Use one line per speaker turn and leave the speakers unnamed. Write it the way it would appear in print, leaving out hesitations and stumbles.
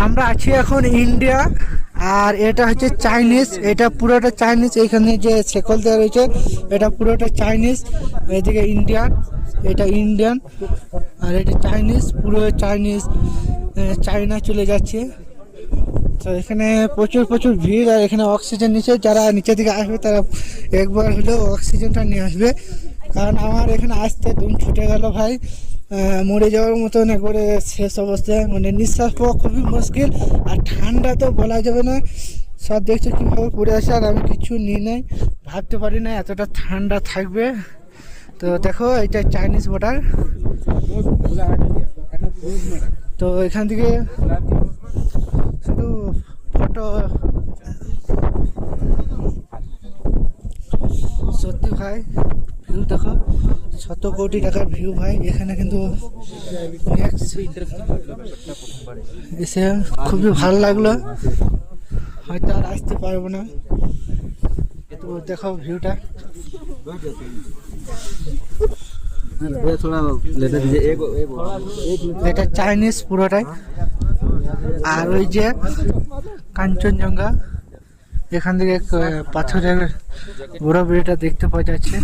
আমরা আছি এখন ইন্ডিয়া, আর এটা হচ্ছে চাইনিজ। এটা পুরোটা চাইনিজ। এখানে যে শেকল দেওয়া রয়েছে এটা পুরোটা চাইনিজ। এদিকে ইন্ডিয়ান, এটা ইন্ডিয়ান, আর এটা চাইনিজ, পুরো চাইনিজ। চায়না চলে যাচ্ছে। তো এখানে প্রচুর প্রচুর ভিড়, আর এখানে অক্সিজেন নিচে, যারা নিচে দিকে আসবে তারা একবার হলেও অক্সিজেনটা নিয়ে আসবে। কারণ আমার এখানে আসতে দম ছুটে গেল ভাই, মরে যাওয়ার মতন একবারে শেষ অবস্থায়, মানে নিঃশ্বাস পাওয়া খুবই মুশকিল। আর ঠান্ডা তো বলা যাবে না, সব দেখছো কীভাবে পড়ে আসে, আর আমি কিছু নিই নাই, ভাবতে পারি না এতটা ঠান্ডা থাকবে। তো দেখো এটা চাইনিজ বর্ডার। তো এখান থেকে শুধু ফটো, সত্যি ভাই ভিউ দেখো, 100 কোটি টাকার ভিউ ভাই। এখানে কিন্তু এসে খুবই ভালো লাগলো, হয়তো আর আসতে পারবো না। তো দেখো ভিউটা, এটা চাইনিজ পুরোটাই। আর ওই যে কাঞ্চনজঙ্ঘা, এখান থেকে পাথরের বড় বেড়িটা দেখতে পাওয়া যাচ্ছে।